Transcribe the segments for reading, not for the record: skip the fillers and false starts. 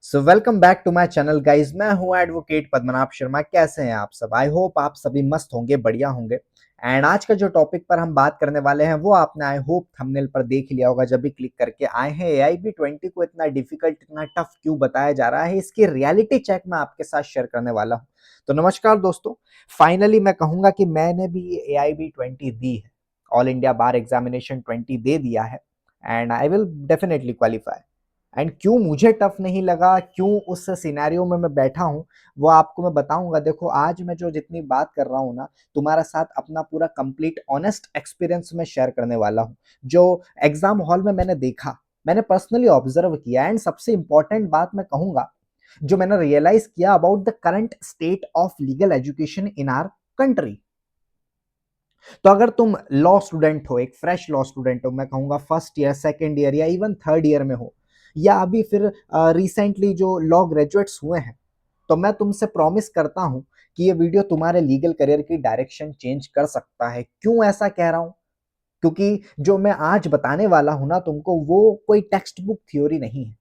So welcome back to my channel guys. मैं हूं advocate Padmanabha Sharma. कैसे हैं आप सब? आई होप आप सभी मस्त होंगे, बढ़िया होंगे। एंड आज का जो टॉपिक पर हम बात करने वाले हैं वो आपने आई होप थंबनेल पर देख लिया होगा जब भी क्लिक करके आए हैं। AIB 20 को इतना डिफिकल्ट, इतना टफ क्यों बताया जा रहा है, इसकी रियलिटी चेक मैं आपके साथ शेयर करने वाला हूं। तो नमस्कार दोस्तों, फाइनली मैं कहूंगा कि मैंने भी AIB 20 दी है। ऑल इंडिया बार एग्जामिनेशन 20 दे दिया है and I will definitely qualify. And क्यों मुझे टफ नहीं लगा, क्यों उस सिनेरियो में मैं बैठा हूं, वो आपको मैं बताऊंगा। देखो, आज मैं जो जितनी बात कर रहा हूं ना, तुम्हारे साथ अपना पूरा कंप्लीट ऑनेस्ट एक्सपीरियंस में शेयर करने वाला हूं। जो एग्जाम हॉल में मैंने देखा, मैंने पर्सनली ऑब्जर्व किया, एंड सबसे इंपॉर्टेंट बात मैं कहूंगा जो मैंने रियलाइज किया about the current state of legal education in our country. तो अगर तुम लॉ स्टूडेंट हो, एक फ्रेश लॉ स्टूडेंट हो, मैं कहूंगा फर्स्ट ईयर, सेकेंड ईयर या इवन थर्ड ईयर में हो, या अभी फिर रिसेंटली जो लॉ ग्रेजुएट्स हुए हैं, तो मैं तुमसे प्रॉमिस करता हूं कि ये वीडियो तुम्हारे लीगल करियर की डायरेक्शन चेंज कर सकता है। क्यों ऐसा कह रहा हूं? क्योंकि जो मैं आज बताने वाला हूं ना तुमको, वो कोई टेक्स्ट बुक थ्योरी नहीं है।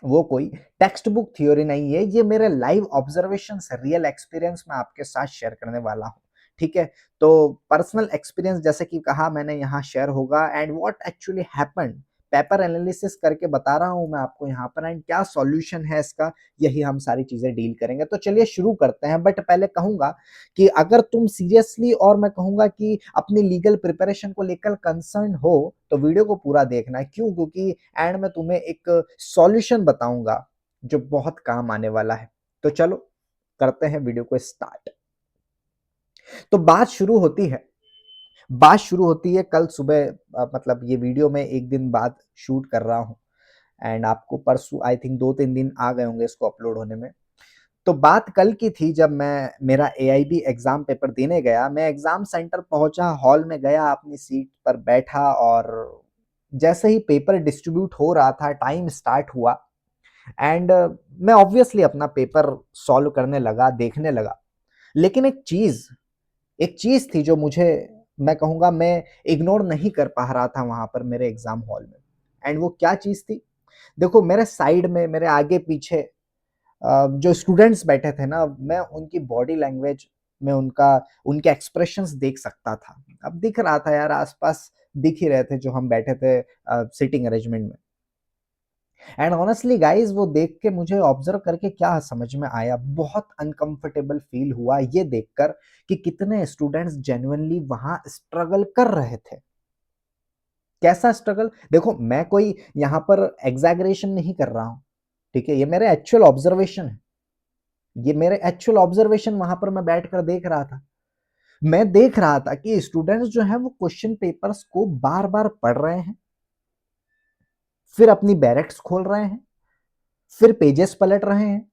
वो कोई टेक्स्ट बुक थ्योरी नहीं है, ये मेरे लाइव ऑब्जर्वेशन, रियल एक्सपीरियंस मैं आपके साथ शेयर करने वाला हूँ। ठीक है, तो पर्सनल एक्सपीरियंस जैसे कि कहा मैंने यहाँ शेयर होगा, and what actually happened, paper analysis करके बता रहा हूँ मैं आपको यहाँ पर, एंड क्या सॉल्यूशन है इसका, यही हम सारी चीजें डील करेंगे। तो चलिए शुरू करते हैं। बट पहले कहूंगा कि अगर तुम सीरियसली, और मैं कहूंगा कि अपनी लीगल प्रिपरेशन को लेकर कंसर्न हो, तो वीडियो को पूरा देखना। क्यों? क्योंकि एंड में तुम्हें एक सॉल्यूशन बताऊंगा जो बहुत काम आने वाला है। तो चलो करते हैं वीडियो को स्टार्ट। तो बात शुरू होती है कल सुबह, मतलब ये वीडियो में एक दिन बाद शूट कर रहा हूं, एंड आपको परसों आई थिंक 2-3 दिन आ गए होंगे इसको अपलोड होने में। तो बात कल की थी जब मैं मेरा AIB एग्जाम पेपर देने गया। मैं एग्जाम सेंटर पहुंचा, हॉल में गया, अपनी सीट पर बैठा, और जैसे ही पेपर डिस्ट्रीब्यूट हो रहा था, टाइम स्टार्ट हुआ, एंड मैं ऑब्वियसली अपना पेपर सॉल्व करने लगा, देखने लगा। लेकिन एक चीज थी जो मुझे, मैं कहूंगा, मैं इग्नोर नहीं कर पा रहा था वहां पर मेरे एग्जाम हॉल में। एंड वो क्या चीज थी? देखो, मेरे साइड में, मेरे आगे पीछे जो स्टूडेंट्स बैठे थे ना, मैं उनकी बॉडी लैंग्वेज में उनके एक्सप्रेशंस देख सकता था। अब दिख रहा था यार, आसपास दिख ही रहे थे जो हम बैठे थे सिटिंग अरेंजमेंट में। एंड ऑनेस्टली गाइस, वो देख के, मुझे ऑब्जर्व करके क्या समझ में आया, बहुत अनकंफर्टेबल फील हुआ ये देखकर कि कितने स्टूडेंट्स जेन्युइनली वहां स्ट्रगल कर रहे थे। कैसा स्ट्रगल? देखो, मैं कोई यहाँ पर एग्जैगरेशन नहीं कर रहा हूं, ठीक है? ये मेरे एक्चुअल ऑब्जर्वेशन वहां पर मैं बैठकर देख रहा था। मैं देख रहा था कि स्टूडेंट्स जो है वो क्वेश्चन पेपर्स को बार बार पढ़ रहे हैं, फिर अपनी बैरेक्स खोल रहे हैं, फिर पेजेस पलट रहे हैं,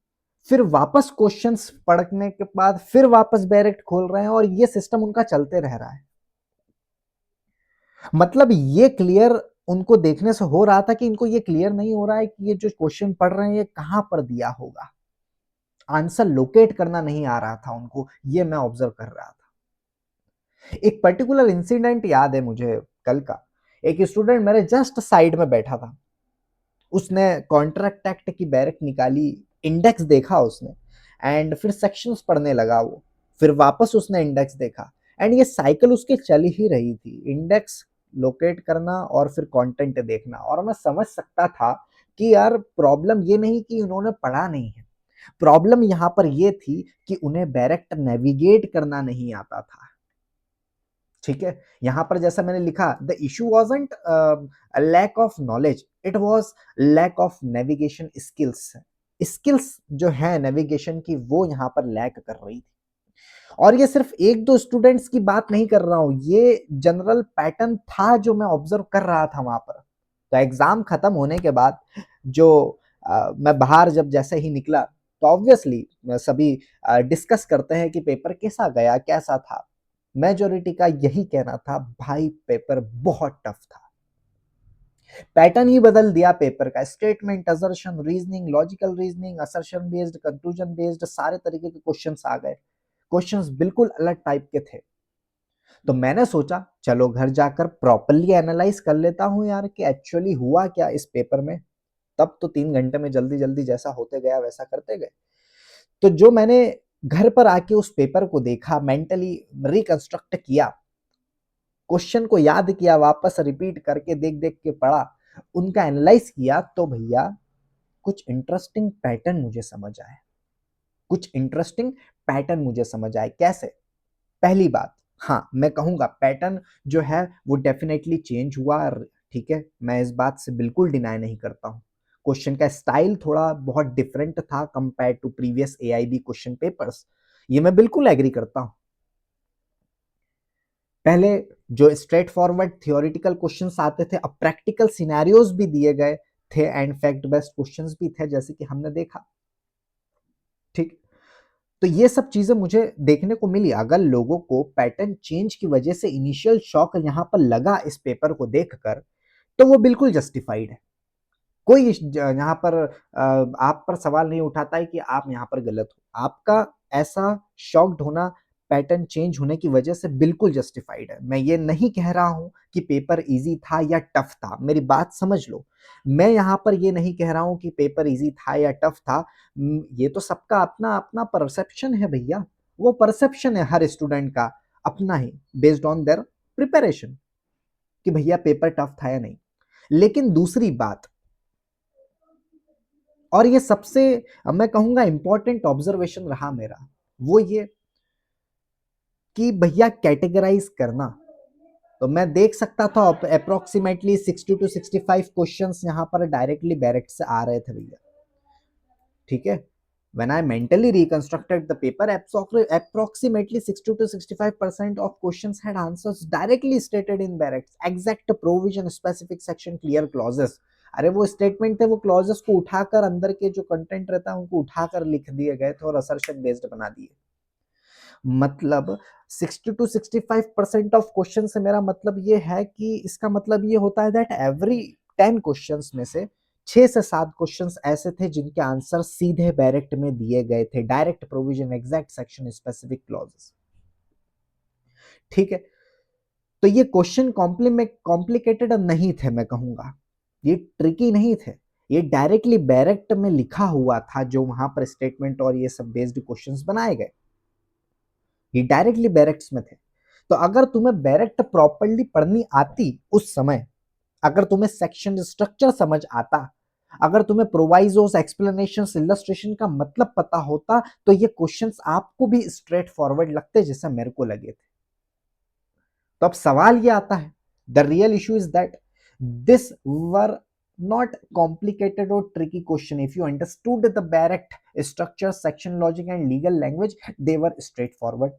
फिर वापस क्वेश्चंस पढ़ने के बाद फिर वापस बैरेक्ट खोल रहे हैं, और ये सिस्टम उनका चलते रह रहा है। मतलब ये क्लियर उनको देखने से हो रहा था कि इनको ये क्लियर नहीं हो रहा है कि ये जो क्वेश्चन पढ़ रहे हैं ये कहां पर दिया होगा। आंसर लोकेट करना नहीं आ रहा था उनको, ये मैं ऑब्जर्व कर रहा था। एक पर्टिकुलर इंसिडेंट याद है मुझे कल का। एक स्टूडेंट मेरे जस्ट साइड में बैठा था, उसने कॉन्ट्रैक्ट एक्ट की बैरक निकाली, इंडेक्स देखा उसने, एंड फिर सेक्शंस पढ़ने लगा वो, फिर वापस उसने इंडेक्स देखा, एंड ये साइकिल उसके चल ही रही थी, इंडेक्स लोकेट करना और फिर कंटेंट देखना। और मैं समझ सकता था कि यार, प्रॉब्लम ये नहीं कि उन्होंने पढ़ा नहीं है, प्रॉब्लम यहाँ पर ये थी कि उन्हें डायरेक्ट नेविगेट करना नहीं आता था। ठीक है, यहां पर जैसा मैंने लिखा, the issue wasn't lack of knowledge, it was lack of navigation skills. Skills जो है नेविगेशन की, वो यहाँ पर लैक कर रही थी। और ये सिर्फ एक दो स्टूडेंट्स की बात नहीं कर रहा हूं, ये जनरल पैटर्न था जो मैं ऑब्जर्व कर रहा था वहां पर। तो एग्जाम खत्म होने के बाद जो मैं बाहर जब जैसे ही निकला, तो ऑब्वियसली सभी डिस्कस करते हैं कि पेपर कैसा गया, कैसा था। मेजोरिटी का यही कहना था, भाई पेपर बहुत टफ था। पैटर्न ही बदल दिया पेपर का, statement, assertion, reasoning, logical reasoning, assertion based, conclusion based, सारे तरीके के क्वेश्चंस आ गए। क्वेश्चंस बिल्कुल अलग टाइप के थे। तो मैंने सोचा चलो घर जाकर प्रॉपर्ली एनालाइज कर लेता हूं यार कि एक्चुअली हुआ क्या इस पेपर में। तब तो 3 घंटे में जल्दी जल्दी जैसा होते गया वैसा करते गए। तो जो मैंने घर पर आके उस पेपर को देखा, मेंटली रिकंस्ट्रक्ट किया, क्वेश्चन को याद किया, वापस रिपीट करके देख देख के पढ़ा, उनका एनालाइज किया, तो भैया कुछ इंटरेस्टिंग पैटर्न मुझे समझ आए। कुछ इंटरेस्टिंग पैटर्न मुझे समझ आए। कैसे? पहली बात, हाँ मैं कहूंगा पैटर्न जो है वो डेफिनेटली चेंज हुआ, ठीक है, मैं इस बात से बिल्कुल डिनाई नहीं करता हूँ। क्वेश्चन का स्टाइल थोड़ा बहुत डिफरेंट था compare to previous AIB question papers, ये मैं बिल्कुल एग्री करता हूँ। पहले जो स्ट्रेट फॉरवर्ड थियोरिटिकल क्वेश्चंस आते थे, अब प्रैक्टिकल सिनेरियोज भी दिए गए थे एंड फैक्ट बेस्ड क्वेश्चंस भी थे, जैसे कि हमने देखा। ठीक, तो ये सब चीजें मुझे देखने को मिली। अगर लोगों को पैटर्न चेंज की वजह से इनिशियल शॉक यहां पर लगा इस पेपर को देखकर, तो वो बिल्कुल जस्टिफाइड है। कोई यहाँ पर आप पर सवाल नहीं उठाता है कि आप यहाँ पर गलत हो। आपका ऐसा शॉक्ड होना पैटर्न चेंज होने की वजह से बिल्कुल जस्टिफाइड है। मैं ये नहीं कह रहा हूं कि पेपर इजी था या टफ था, मेरी बात समझ लो। मैं यहाँ पर ये नहीं कह रहा हूं कि पेपर इजी था या टफ था। ये तो सबका अपना अपना परसेप्शन है भैया, वो परसेप्शन है हर स्टूडेंट का अपना ही, बेस्ड ऑन देयर प्रिपरेशन, कि भैया पेपर टफ था या नहीं। लेकिन दूसरी बात, और ये सबसे मैं कहूंगा इंपॉर्टेंट ऑब्जर्वेशन रहा मेरा, वो ये कि भैया कैटेगराइज करना। तो मैं देख सकता था अप्रोक्सीमेटली 60 टू 65 क्वेश्चंस यहाँ पर डायरेक्टली बैरेक्ट से आ रहे थे भैया, ठीक है। When I mentally reconstructed the paper, approximately 60 to 65% of questions had answers directly stated in barracks. Exact provision, specific section, clear clauses. अरे वो स्टेटमेंट थे, वो क्लॉजेस को उठाकर अंदर के जो कंटेंट रहता है उनको उठाकर लिख दिए गए थे और असर्शन बेस्ड बना दिए। मतलब 60 टू 65% ऑफ क्वेश्चन से मेरा मतलब ये है कि इसका मतलब ये होता है दैट एवरी 10 क्वेश्चंस में से 6 से 7 क्वेश्चंस ऐसे थे जिनके आंसर सीधे डायरेक्ट में दिए गए थे, direct provision, exact section, specific clauses, ठीक है। तो ये क्वेश्चन कॉम्प्लिकेटेड नहीं थे, मैं कहूंगा ये ट्रिकी नहीं थे, ये डायरेक्टली डायरेक्ट में लिखा हुआ था जो वहां पर स्टेटमेंट और ये सब बेस्ड क्वेश्चंस बनाए गए, ये डायरेक्टली बैरेक्ट्स में थे। तो अगर तुम्हें बैरेक्ट प्रॉपर्ली पढ़नी आती उस समय, अगर तुम्हें सेक्शन स्ट्रक्चर समझ आता, अगर तुम्हें प्रोवाइजोस, एक्सप्लेनेशंस, इलस्ट्रेशन का मतलब पता होता, तो ये क्वेश्चंस आपको भी स्ट्रेट फॉरवर्ड लगते जैसा मेरे को लगे थे। तो अब सवाल ये आता है, the real issue is that this were not complicated or tricky question. If you understood the Barrett structure, section logic and legal language, they were straightforward.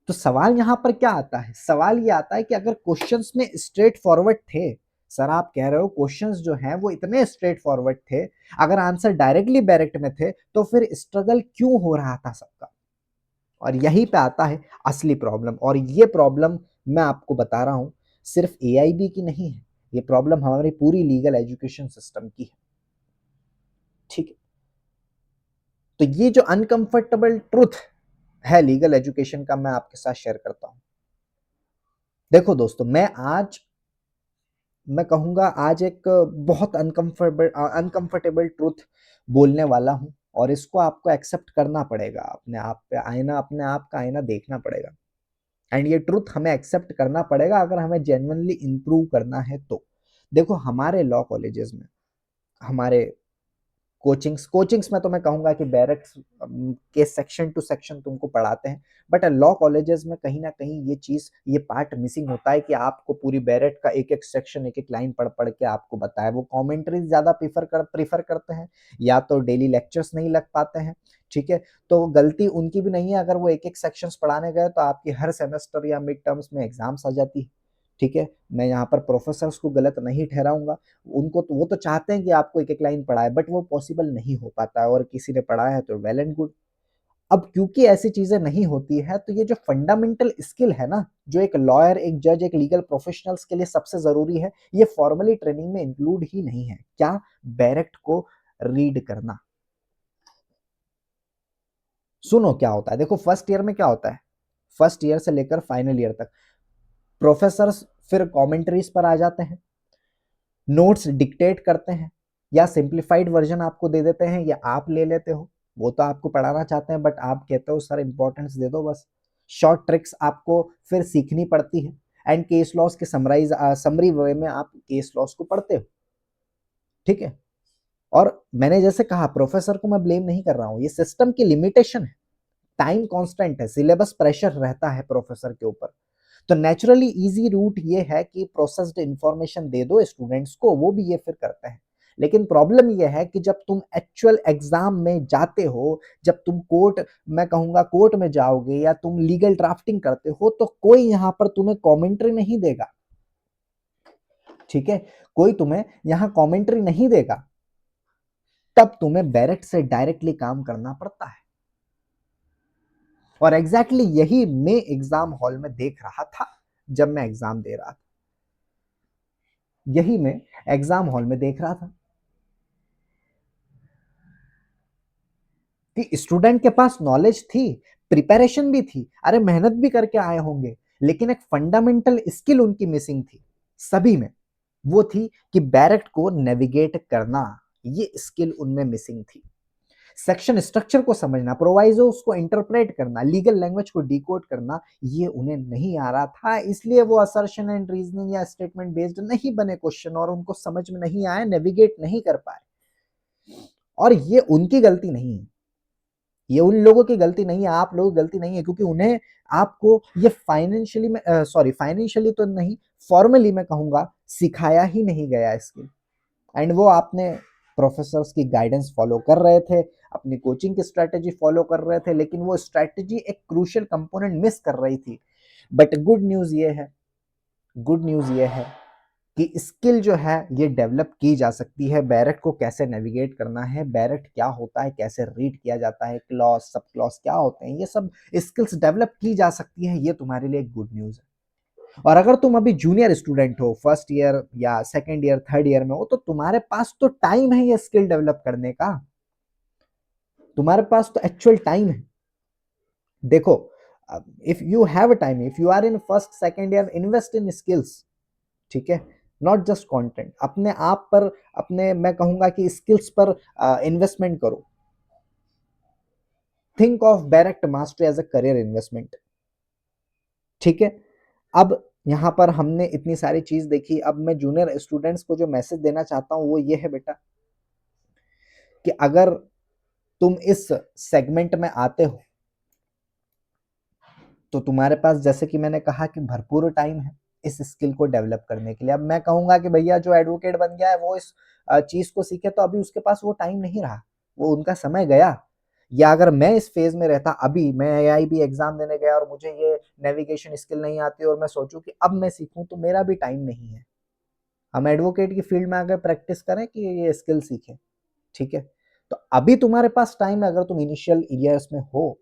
तो सवाल यहां पर क्या आता है? सवाल ये आता है कि अगर क्वेश्चंस में स्ट्रेट फॉरवर्ड थे, सर आप कह रहे हो क्वेश्चंस जो हैं वो इतने स्ट्रेट फॉरवर्ड थे, अगर आंसर डायरेक्टली डायरेक्ट में थे, तो फिर स्ट्रगल क्यों हो रहा था सबका? और यहीं पे आता है असली प्रॉब्लम, और ये प्रॉब्लम मैं आपको बता रहा हूं सिर्फ एआईबी की नहीं है, ये प्रॉब्लम हमारी पूरी लीगल एजुकेशन सिस्टम की है, ठीक है। तो ये जो अनकंफर्टेबल ट्रुथ है लीगल एजुकेशन का, मैं आपके साथ शेयर करता हूं। देखो दोस्तों, मैं कहूंगा आज एक बहुत अनकंफर्टेबल ट्रुथ बोलने वाला हूं, और इसको आपको एक्सेप्ट करना पड़ेगा, अपने आप पे आईना, अपने आप का आईना देखना पड़ेगा, एंड ये ट्रुथ हमें एक्सेप्ट करना पड़ेगा अगर हमें जेन्युइनली इंप्रूव करना है तो। देखो हमारे लॉ कॉलेजेस में, हमारे कोचिंग्स में तो मैं कहूंगा कि बैरक्स के सेक्शन टू सेक्शन तुमको पढ़ाते हैं, बट लॉ कॉलेजेस में कहीं ना कहीं ये चीज, ये पार्ट मिसिंग होता है कि आपको पूरी बैरेट का एक एक सेक्शन, एक एक लाइन पढ़ पढ़ के आपको बताए। वो कमेंट्रीज ज्यादा प्रीफर करते हैं, या तो डेली लेक्चर्स नहीं लग पाते हैं, ठीक है। तो गलती उनकी भी नहीं है, अगर वो एक एक सेक्शंस पढ़ाने गए तो आपकी हर सेमेस्टर या मिड टर्म्स में एग्जाम्स आ जाती है, ठीक है। मैं यहाँ पर प्रोफेसर्स को गलत नहीं ठहराऊंगा, उनको तो, वो तो चाहते हैं कि आपको एक एक लाइन पढ़ाए, बट वो पॉसिबल नहीं हो पाता है, और किसी ने पढ़ाया है तो वेल एंड गुड। अब क्योंकि ऐसी चीजें नहीं होती है, तो ये जो फंडामेंटल स्किल है ना, जो एक लॉयर, एक जज, एक लीगल प्रोफेशनल्स के लिए सबसे जरूरी है, ये फॉर्मली ट्रेनिंग में इंक्लूड ही नहीं है। क्या? बैरेक्ट को रीड करना। सुनो क्या होता है, देखो फर्स्ट ईयर में क्या होता है, फर्स्ट ईयर से लेकर फाइनल ईयर तक प्रोफेसर्स फिर कमेंट्रीज पर आ जाते हैं, नोट्स डिक्टेट करते हैं या सिंप्लीफाइड वर्जन आपको दे देते हैं या आप ले लेते हो, वो तो आपको पढ़ाना चाहते हैं बट आप कहते हो सर इंपॉर्टेंस दे दो बस। शॉर्ट ट्रिक्स आपको फिर सीखनी पड़ती है एंड केस लॉस के समरी वे में आप केस लॉस को पढ़ते हो, ठीक है। और मैंने जैसे कहा प्रोफेसर को मैं ब्लेम नहीं कर रहा हूं, ये सिस्टम की लिमिटेशन है, टाइम कांस्टेंट है, सिलेबस प्रेशर रहता है प्रोफेसर के ऊपर। तो नेचुरली इजी रूट ये है कि प्रोसेस्ड इंफॉर्मेशन दे दो स्टूडेंट्स को, वो भी ये फिर करते हैं। लेकिन प्रॉब्लम ये है कि जब तुम एक्चुअल एग्जाम में जाते हो, जब तुम कोर्ट, मैं कहूंगा कोर्ट में जाओगे या तुम लीगल ड्राफ्टिंग करते हो, तो कोई यहां पर तुम्हें कमेंट्री नहीं देगा, ठीक है, कोई तुम्हें यहां कमेंट्री नहीं देगा, तब तुम्हें बैरेट से डायरेक्टली काम करना पड़ता है। और एग्जैक्टली यही मैं एग्जाम हॉल में देख रहा था जब मैं एग्जाम दे रहा था, यही मैं एग्जाम हॉल में देख रहा था कि स्टूडेंट के पास नॉलेज थी, प्रिपरेशन भी थी, अरे मेहनत भी करके आए होंगे, लेकिन एक फंडामेंटल स्किल उनकी मिसिंग थी सभी में, वो थी कि बैरेट को नेविगेट करना, ये स्किल उनमें मिसिंग थी। सेक्शन स्ट्रक्चर को समझना, प्रोवाइजोस को इंटरप्रेट करना, लीगल लैंग्वेज को डिकोड करना, ये उन्हें नहीं आ रहा था, इसलिए वो असर्शन एंड रीजनिंग या स्टेटमेंट बेस्ड नहीं बने क्वेश्चन और उनको समझ में नहीं आया, नेविगेट नहीं कर पाए। और ये उनकी गलती नहीं है, ये उन लोगों की गलती नहीं है, आप लोगों की गलती नहीं है, क्योंकि उन्हें आपको ये फाइनेंशियली में फाइनेंशियली तो नहीं, फॉर्मली मैं कहूंगा सिखाया ही नहीं गया स्किल। एंड वो आपने प्रोफेसर्स की गाइडेंस फॉलो कर रहे थे, अपनी कोचिंग की स्ट्रेटेजी फॉलो कर रहे थे, लेकिन वो स्ट्रेटेजी एक क्रूशियल कंपोनेंट मिस कर रही थी। बट गुड न्यूज ये है, गुड न्यूज ये है कि स्किल जो है ये डेवलप की जा सकती है, बैरेट को कैसे नेविगेट करना है, बैरेट क्या होता है, कैसे रीड किया जाता है, क्लॉज सब क्लॉज क्या होते हैं, ये सब स्किल्स डेवलप की जा सकती है, ये तुम्हारे लिए गुड न्यूज है। और अगर तुम अभी जूनियर स्टूडेंट हो, फर्स्ट ईयर या सेकेंड ईयर थर्ड ईयर में हो, तो तुम्हारे पास तो टाइम है ये स्किल डेवलप करने का, तुम्हारे पास तो एक्चुअल टाइम है। देखो, if you have time, if you are in first second year, invest in skills, ठीक है, नॉट जस्ट कंटेंट, अपने आप पर, अपने मैं कहूंगा कि स्किल्स पर इन्वेस्टमेंट करो। Think of direct mastery as a career investment, ठीक है। अब यहां पर हमने इतनी सारी चीज देखी, अब मैं जूनियर स्टूडेंट्स को जो मैसेज देना चाहता हूं वो ये है बेटा, कि अगर तुम इस सेगमेंट में आते हो तो तुम्हारे पास, जैसे कि मैंने कहा, कि भरपूर टाइम है इस स्किल को डेवलप करने के लिए। अब मैं कहूंगा कि भैया जो एडवोकेट बन गया है वो इस चीज को सीखे, तो अभी उसके पास वो टाइम नहीं रहा, वो उनका समय गया। या अगर मैं इस फेज में रहता, अभी मैं एआईबी एग्जाम देने गया और मुझे ये नेविगेशन स्किल नहीं आती और मैं सोचूं कि अब मैं सीखूं, तो मेरा भी टाइम नहीं है। हम एडवोकेट की फील्ड में आकर प्रैक्टिस करें कि ये स्किल सीखें, ठीक है। तो अभी तुम्हारे पास टाइम है, अगर तुम इनिशियल ईयर्स में हो।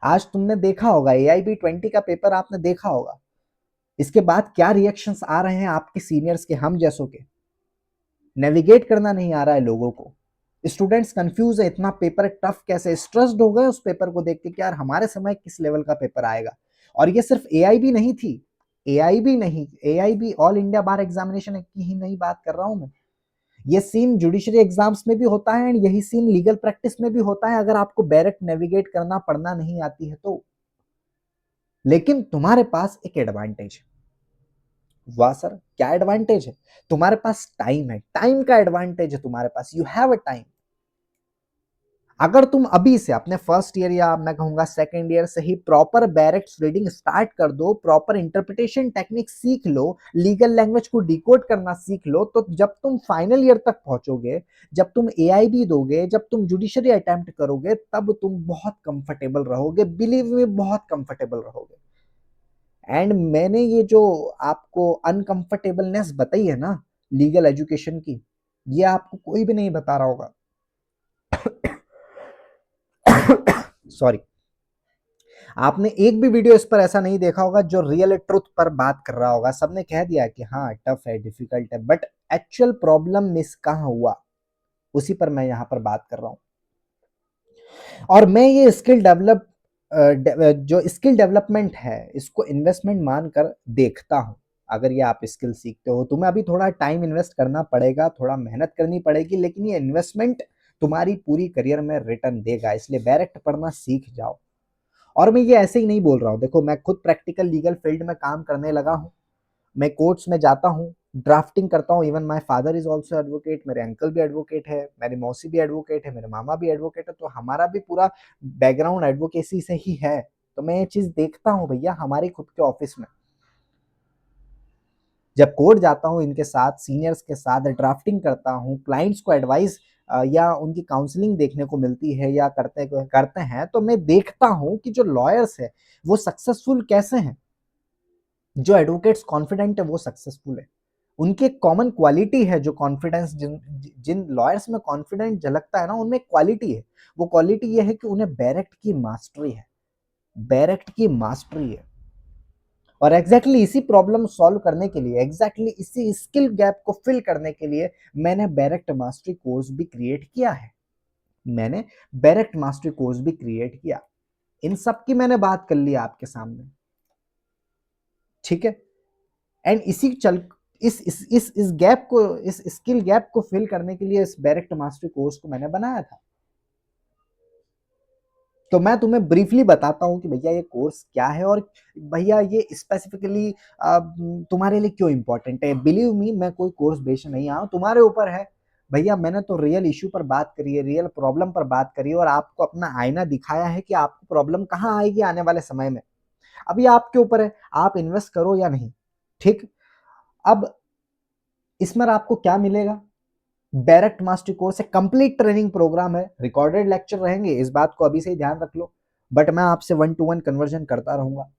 आज तुमने देखा होगा AIB 20 का पेपर, आपने देखा होगा, इसके बाद क्या रिएक्शंस आ रहे हैं आपके सीनियर्स के, हम जैसों के। नेविगेट करना नहीं आ रहा है लोगों को, स्टूडेंट्स कंफ्यूज है, इतना पेपर टफ कैसे, स्ट्रेस्ड हो गए उस पेपर को देख के कि यार हमारे समय किस लेवल का पेपर आएगा। और ये सिर्फ AIB नहीं थी, AIB नहीं, AIB ऑल इंडिया बार एग्जामिनेशन की ही नहीं बात कर रहा हूं मैं, ये सीन जुडिशरी एग्जाम्स में भी होता है एंड यही सीन लीगल प्रैक्टिस में भी होता है, अगर आपको बैरेट नेविगेट करना पढ़ना नहीं आती है तो। लेकिन तुम्हारे पास एक एडवांटेज है। वाह सर, क्या एडवांटेज है? तुम्हारे पास टाइम है, टाइम का एडवांटेज है तुम्हारे पास, यू हैव अ टाइम। अगर तुम अभी से अपने फर्स्ट ईयर या मैं कहूंगा सेकेंड ईयर से ही प्रॉपर बैरेक्स रीडिंग स्टार्ट कर दो, प्रॉपर इंटरप्रिटेशन टेक्निक सीख लो, लीगल लैंग्वेज को डिकोड करना सीख लो, तो जब तुम फाइनल ईयर तक पहुंचोगे, जब तुम AIB दोगे, जब तुम जुडिशरी अटेम्प्ट करोगे, तब तुम बहुत कंफर्टेबल रहोगे, बिलीव में बहुत कंफर्टेबल रहोगे। एंड मैंने ये जो आपको अनकंफर्टेबलनेस बताई है ना लीगल एजुकेशन की, ये आपको कोई भी नहीं बता रहा होगा। सॉरी, आपने एक भी वीडियो इस पर ऐसा नहीं देखा होगा जो रियल ट्रुथ पर बात कर रहा होगा। सबने कह दिया कि हाँ टफ है, डिफिकल्ट है, बट एक्चुअल प्रॉब्लम मिस कहाँ हुआ, उसी पर मैं यहाँ पर बात कर रहा हूँ। और मैं ये स्किल डेवलप जो स्किल डेवलपमेंट है इसको इन्वेस्टमेंट मानकर देखता हूँ। अगर ये आप स्किल सीखते हो। तुम्हें अभी थोड़ा टाइम इन्वेस्ट करना पड़ेगा, थोड़ा मेहनत करनी पड़ेगी, लेकिन ये इन्वेस्टमेंट तुम्हारी पूरी करियर में रिटर्न देगा, इसलिए डायरेक्ट पढ़ना सीख जाओ। और मैं ये ऐसे ही नहीं बोल रहा हूँ, देखो मैं खुद प्रैक्टिकल लीगल फील्ड में काम करने लगा हूँ, मैं कोर्ट्स में जाता हूँ, ड्राफ्टिंग करता हूँ। Even my father is also advocate, मेरे अंकल भी एडवोकेट है, मेरी मौसी भी एडवोकेट है, मेरे मामा भी एडवोकेट है, तो हमारा भी पूरा बैकग्राउंड एडवोकेसी से ही है। तो मैं ये चीज देखता हूँ भैया हमारी खुद के ऑफिस में, जब कोर्ट जाता हूँ इनके साथ, सीनियर्स के साथ ड्राफ्टिंग करता हूँ, क्लाइंट्स को एडवाइस या उनकी काउंसलिंग देखने को मिलती है या करते हैं, तो मैं देखता हूँ कि जो लॉयर्स है वो सक्सेसफुल कैसे हैं, जो एडवोकेट्स कॉन्फिडेंट है वो सक्सेसफुल है। उनकी एक कॉमन क्वालिटी है, जो कॉन्फिडेंस जिन जिन लॉयर्स में कॉन्फिडेंट झलकता है ना, उनमें क्वालिटी है। वो क्वालिटी ये है कि उन्हें बैरेक्ट की मास्टरी है, बैरेक्ट की मास्टरी है। और एग्जैक्टली इसी प्रॉब्लम सॉल्व करने के लिए, एग्जैक्टली इसी स्किल गैप को फिल करने के लिए मैंने बैरेक्ट मास्टरी कोर्स भी क्रिएट किया है। मैंने बैरेक्ट मास्टरी कोर्स भी क्रिएट किया। इन सब की मैंने बात कर ली आपके सामने, ठीक है। एंड इसी चल इस गैप को, इस स्किल गैप को फिल करने के लिए इस डायरेक्ट मास्टरी कोर्स को मैंने बनाया था। तो मैं तुम्हें ब्रीफली बताता हूं कि भैया ये कोर्स क्या है और भैया ये स्पेसिफिकली तुम्हारे लिए क्यों इंपॉर्टेंट है। बिलीव मी, मैं कोई कोर्स बेचने नहीं आया हूं, तुम्हारे ऊपर है भैया। मैंने तो रियल इश्यू पर बात करी है, रियल प्रॉब्लम पर बात करी है, और आपको अपना आईना दिखाया है कि आपको प्रॉब्लम कहाँ आएगी आने वाले समय में। अभी आपके ऊपर है, आप इन्वेस्ट करो या नहीं, ठीक। अब इसमें आपको क्या मिलेगा, डायरेक्ट मास्टरी कोर्स है, कंप्लीट ट्रेनिंग प्रोग्राम है, रिकॉर्डेड लेक्चर रहेंगे, इस बात को अभी से ही ध्यान रख लो। बट मैं आपसे 1-to-1 कन्वर्जन करता रहूंगा।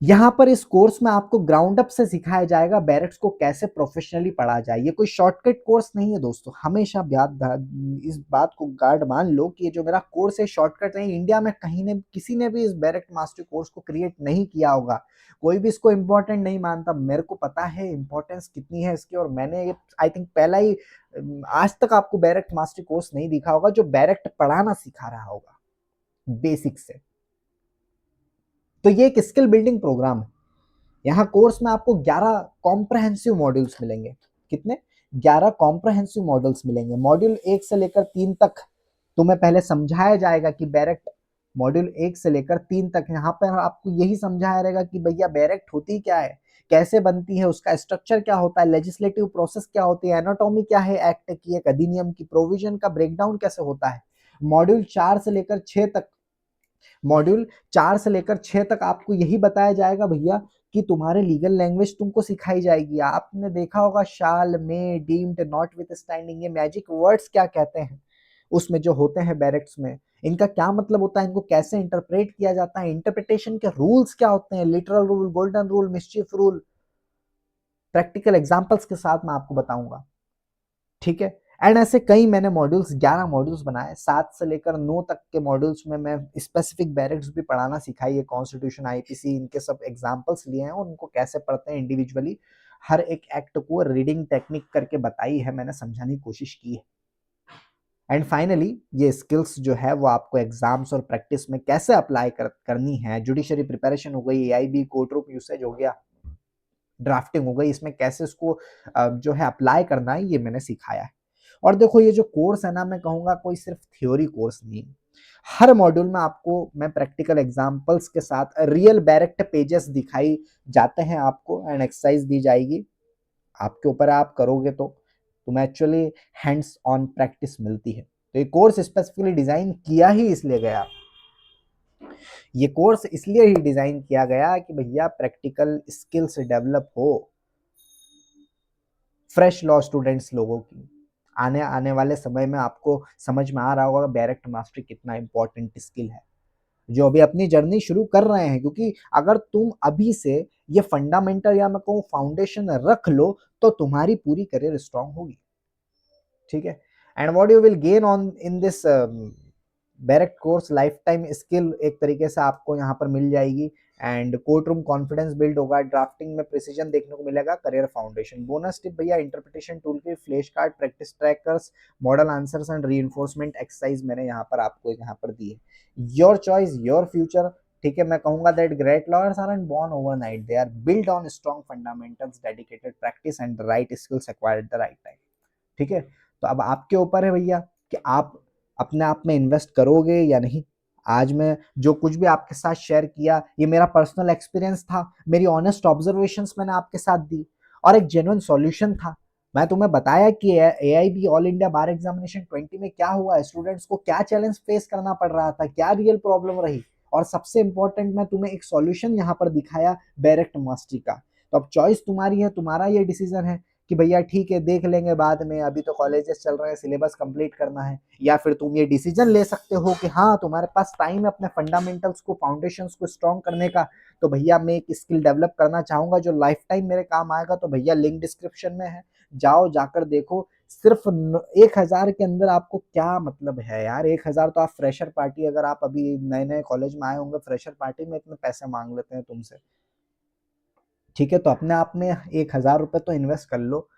यहाँ पर इस कोर्स में आपको ग्राउंड अप से सिखाया जाएगा बैरेक्ट्स को कैसे प्रोफेशनली पढ़ा जाए। ये कोई शॉर्टकट कोर्स नहीं है दोस्तों, हमेशा इस बात को गार्ड मान लो कि ये जो मेरा कोर्स है शॉर्टकट नहीं। इंडिया में कहीं ने किसी ने भी इस बैरेक्ट मास्टर कोर्स को क्रिएट नहीं किया होगा, कोई भी इसको इंपॉर्टेंट नहीं मानता। मेरे को पता है इंपॉर्टेंस कितनी है इसकी, और मैंने ये आई थिंक पहला ही, आज तक आपको बैरेक्ट मास्टर कोर्स नहीं दिखा होगा जो बैरेक्ट पढ़ाना सिखा रहा होगा बेसिक से। तो ये एक स्किल बिल्डिंग प्रोग्राम है। यहाँ कोर्स में आपको 11 कॉम्प्रहेंसिव मॉड्यूल्स मिलेंगे। कितने? 11 कॉम्प्रहेंसिव मॉड्यूल्स मिलेंगे। मॉड्यूल 1 से लेकर 3 तक तुम्हें पहले समझाया जाएगा कि बैरेक्ट, मॉड्यूल 1 से लेकर 3 तक यहाँ पर आपको यही समझाया रहेगा कि भैया बैरेक्ट होती क्या है, कैसे बनती है, उसका स्ट्रक्चर क्या होता है, लेजिस्लेटिव प्रोसेस क्या होती है, एनाटॉमी क्या है एक्ट की, एक अधिनियम की प्रोविजन का ब्रेकडाउन कैसे होता है। मॉड्यूल 4 से लेकर 6 तक, मॉड्यूल 4 से लेकर 6 तक आपको यही बताया जाएगा भैया कि तुम्हारे लीगल लैंग्वेज तुमको सिखाई जाएगी। आपने देखा होगा शाल, में, डीम्ड, नॉट विथ स्टैंडिंग, ये मैजिक वर्ड्स क्या कहते हैं उसमें जो होते हैं बैरेक्ट्स में, इनका क्या मतलब होता है, इनको कैसे इंटरप्रेट किया जाता है, इंटरप्रिटेशन के रूल्स क्या होते हैं, literal rule, golden rule, mischief rule, practical examples के साथ मैं आपको बताऊंगा, ठीक है। एंड ऐसे कई मैंने मॉड्यूल्स, 11 मॉड्यूल्स बनाए, 7 से लेकर 9 तक के मॉड्यूल्स में मैं स्पेसिफिक बैरेक्ट्स भी पढ़ाना सिखाई है, कॉन्स्टिट्यूशन, आईपीसी, इनके सब एग्जांपल्स लिए हैं और उनको कैसे पढ़ते हैं इंडिविजुअली, हर एक एक्ट को रीडिंग टेक्निक करके बताई है, मैंने समझाने की कोशिश की है। एंड फाइनली ये स्किल्स जो है वो आपको एग्जाम्स और प्रैक्टिस में कैसे अप्लाई करनी है, जुडिशरी प्रिपरेशन हो गई, एआईबी, कोर्ट रूम यूसेज हो गया, ड्राफ्टिंग हो गई, इसमें कैसे इसको जो है अप्लाई करना है, ये मैंने सिखाया है। और देखो ये जो कोर्स है ना, मैं कहूंगा कोई सिर्फ थ्योरी कोर्स नहीं, हर मॉड्यूल में आपको मैं प्रैक्टिकल एग्जांपल्स के साथ रियल डायरेक्ट पेजेस दिखाई जाते हैं आपको, एंड एक्सरसाइज दी जाएगी आपके ऊपर, आप करोगे तो तुम्हें एक्चुअली हैंड्स ऑन प्रैक्टिस मिलती है। तो ये कोर्स स्पेसिफिकली डिजाइन किया ही इसलिए गया, ये कोर्स इसलिए ही डिजाइन किया गया कि भैया प्रैक्टिकल स्किल्स डेवलप हो फ्रेश लॉ स्टूडेंट्स लोगों की। आने आने वाले समय में आपको समझ में आ रहा होगा डायरेक्ट मास्टरी कितना इंपॉर्टेंट स्किल है, जो अभी अपनी जर्नी शुरू कर रहे हैं। क्योंकि अगर तुम अभी से ये फंडामेंटल या मैं कहूँ फाउंडेशन रख लो तो तुम्हारी पूरी करियर स्ट्रांग होगी, ठीक है। And what you will gain on in this direct course, life time skill एक तरीके से आपको यहाँ पर मिल जाएगी। And court room confidence build होगा, ड्राफ्टिंग में प्रिसीजन देखने को मिलेगा, करियर फाउंडेशन। बोनस टिप भैया, इंटरप्रिटेशन टूल के flash card, practice trackers, model answers and reinforcement exercise मैंने यहाँ पर आपको यहाँ पर दी है। योर चॉइस योर फ्यूचर, ठीक है, मैं कहूंगा that great lawyers aren't born overnight, they are build on strong fundamentals, dedicated practice and the right skills acquired at the right time. ठीक है, तो अब आपके ऊपर है भैया कि आप अपने आप में इन्वेस्ट करोगे या नहीं। आज मैं जो कुछ भी आपके साथ शेयर किया ये मेरा पर्सनल एक्सपीरियंस था, मेरी ऑनेस्ट ऑब्जर्वेशंस मैंने आपके साथ दी और एक जेन्युइन सॉल्यूशन था। मैं तुम्हें बताया कि एआईबी ऑल इंडिया बार एग्जामिनेशन 20 में क्या हुआ है, स्टूडेंट्स को क्या चैलेंज फेस करना पड़ रहा था, क्या रियल प्रॉब्लम रही, और सबसे इंपॉर्टेंट मैं तुम्हें एक सॉल्यूशन यहाँ पर दिखाया डायरेक्ट मास्टरी का। तो अब चॉइस तुम्हारी है, तुम्हारा ये डिसीजन है कि भैया ठीक है देख लेंगे बाद में, अभी तो कॉलेजेस चल रहे हैं, सिलेबस कंप्लीट करना है, या फिर तुम ये डिसीजन ले सकते हो कि हाँ तुम्हारे पास टाइम है अपने फंडामेंटल्स को, फाउंडेशंस को स्ट्रॉन्ग करने का। तो भैया मैं एक स्किल डेवलप करना चाहूंगा जो लाइफ टाइम मेरे काम आएगा, तो भैया लिंक डिस्क्रिप्शन में है, जाओ जाकर देखो। सिर्फ 1,000 के अंदर आपको क्या मतलब है यार, 1,000 तो आप फ्रेशर पार्टी, अगर आप अभी नए नए कॉलेज में आए होंगे, फ्रेशर पार्टी में इतने पैसे मांग लेते हैं तुमसे। ठीक है, तो अपने आप में 1,000 रुपए तो इन्वेस्ट कर लो।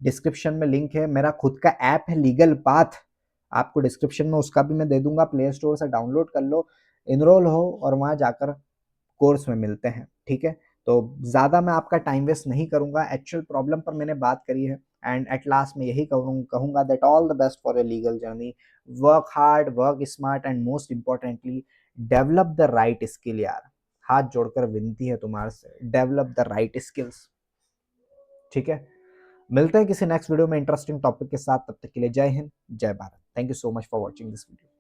डिस्क्रिप्शन में लिंक है, मेरा खुद का ऐप है लीगल पाथ, आपको डिस्क्रिप्शन में उसका भी मैं दे दूंगा, प्ले स्टोर से डाउनलोड कर लो, इनरोल हो और वहां जाकर कोर्स में मिलते हैं। ठीक है, तो ज़्यादा मैं आपका टाइम वेस्ट नहीं करूंगा, एक्चुअल प्रॉब्लम पर मैंने बात करी है। एंड एट लास्ट में यही कहूंगा that all the best for your legal journey, work hard, work smart and most importantly develop the right skill यार। हाथ जोड़कर विनती है तुम्हारे से, डेवलप द राइट स्किल्स। ठीक है, मिलते हैं किसी नेक्स्ट वीडियो में इंटरेस्टिंग टॉपिक के साथ, तब तक के लिए जय हिंद, जय Bharat. Thank you so much for watching this video.